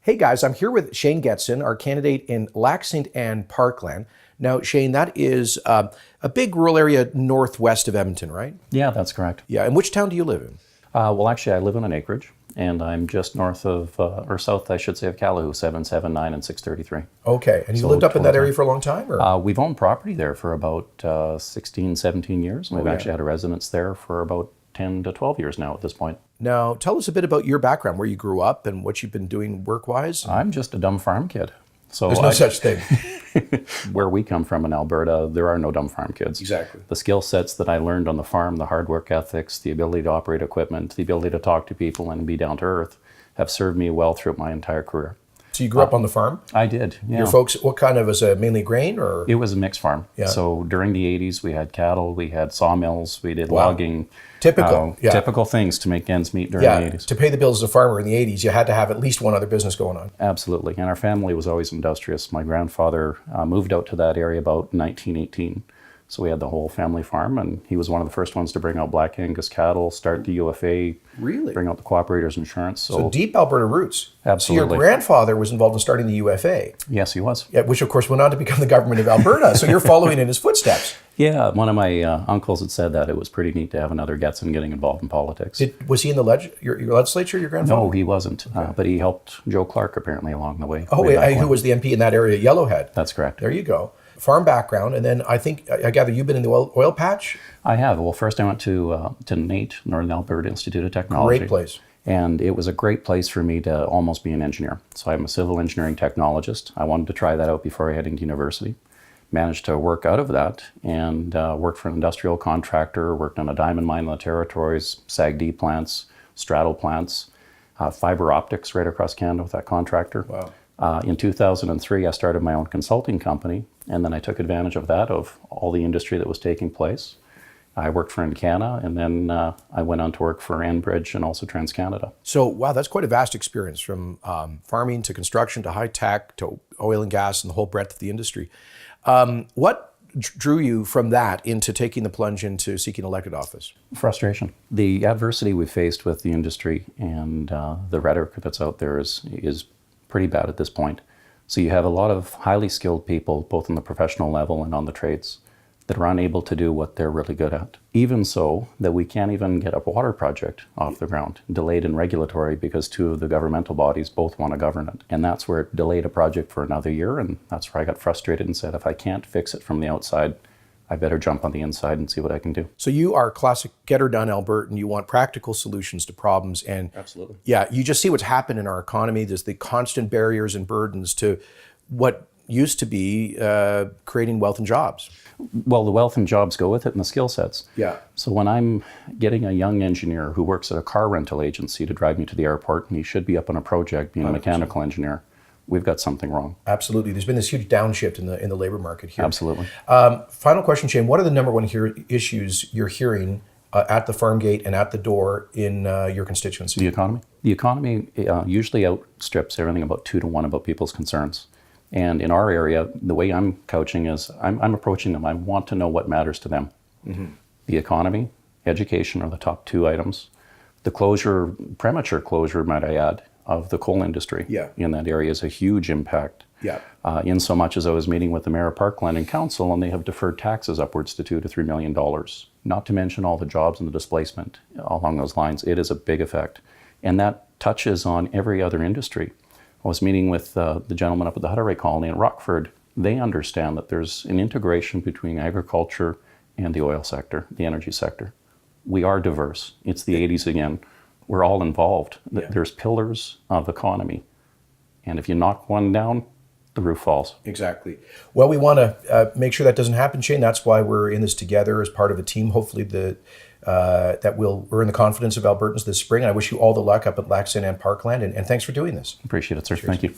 Hey guys, I'm here with Shane Getson, our candidate in Lac Ste and Parkland. Now, Shane, that is a big rural area northwest of Edmonton, right? Yeah, that's correct. Yeah, and which town do you live in? Well, actually, I live on an acreage, and I'm just north of, or south, I should say, of Calahoo, 779 and 633. Okay, and you So lived up in that 20 area for a long time? Or? We've owned property there for about 16, 17 years. We've actually had a residence there for about 10 to 12 years now at this point. Now, tell us a bit about your background, where you grew up and what you've been doing work-wise. I'm just a dumb farm kid. So There's no such thing. Where we come from in Alberta, there are no dumb farm kids. Exactly. The skill sets that I learned on the farm, the hard work ethics, the ability to operate equipment, the ability to talk to people and be down to earth, have served me well throughout my entire career. So you grew up on the farm? I did, yeah. Your folks, what kind of, was it mainly grain or? It was a mixed farm. Yeah. So during the 80s, we had cattle, we had sawmills, we did logging. Typical, yeah. Typical things to make ends meet during the 80s. To pay the bills as a farmer in the 80s, you had to have at least one other business going on. Absolutely. And our family was always industrious. My grandfather moved out to that area about 1918. So we had the whole family farm, and he was one of the first ones to bring out Black Angus cattle, start the UFA, Really? bring out the cooperators insurance. So deep Alberta roots. Absolutely. So your grandfather was involved in starting the UFA. Yes, he was. Yeah, which of course went on to become the government of Alberta. So you're following in his footsteps. Yeah, one of my uncles had said that it was pretty neat to have another Getson getting involved in politics. Was he in the your legislature, your grandfather? No, he wasn't. But he helped Joe Clark apparently along the way. Oh, who was the MP in that area, Yellowhead? That's correct. There you go. Farm background, and then I gather you've been in the oil patch? I have. Well, first I went to NAIT, Northern Alberta Institute of Technology. Great place. And it was a great place for me to almost be an engineer. So I'm a civil engineering technologist. I wanted to try that out before heading to university. Managed to work out of that and worked for an industrial contractor, worked on a diamond mine in the territories, SAGD plants, straddle plants, fiber optics right across Canada with that contractor. Wow. In 2003, I started my own consulting company, and then I took advantage of that, of all the industry that was taking place. I worked for Encana, and then I went on to work for Enbridge and also TransCanada. So, wow, that's quite a vast experience from farming to construction to high tech to oil and gas and the whole breadth of the industry. What drew you from that into taking the plunge into seeking elected office? Frustration. The adversity we faced with the industry and the rhetoric that's out there is pretty bad at this point. So you have a lot of highly skilled people, both on the professional level and on the trades, that are unable to do what they're really good at. Even so, that we can't even get a water project off the ground, delayed in regulatory because two of the governmental bodies both want to govern it. And that's where it delayed a project for another year, and that's where I got frustrated and said, if I can't fix it from the outside, I better jump on the inside and see what I can do. So you are a classic get-her-done Albertan. You want practical solutions to problems. And absolutely. Yeah, you just see what's happened in our economy. There's the constant barriers and burdens to what used to be creating wealth and jobs. Well, the wealth and jobs go with it and the skill sets. Yeah. So when I'm getting a young engineer who works at a car rental agency to drive me to the airport, and he should be up on a project being 100%. A mechanical engineer, we've got something wrong. Absolutely. There's been this huge downshift in the labor market here. Absolutely. Final question, Shane. What are the number one issues you're hearing at the farm gate and at the door in your constituency? The economy. The economy usually outstrips everything about 2 to 1 about people's concerns. And in our area, the way I'm coaching is I'm approaching them. I want to know what matters to them. Mm-hmm. The economy, education are the top 2 items. The premature closure, might I add, of the coal industry in that area is a huge impact. Yeah. In so much as I was meeting with the mayor of Parkland and council, and they have deferred taxes upwards to $2 to $3 million. Not to mention all the jobs and the displacement along those lines. It is a big effect. And that touches on every other industry. I was meeting with the gentleman up at the Hutterite Colony in Rockford. They understand that there's an integration between agriculture and the oil sector, the energy sector. We are diverse. It's the 80s again. We're all involved. Yeah. There's pillars of economy. And if you knock one down, the roof falls. Exactly. Well, we want to make sure that doesn't happen, Shane. That's why we're in this together as part of a team. Hopefully that will earn the confidence of Albertans this spring. I wish you all the luck up at Lac Ste and Parkland, and thanks for doing this. Appreciate it, sir. Cheers. Thank you.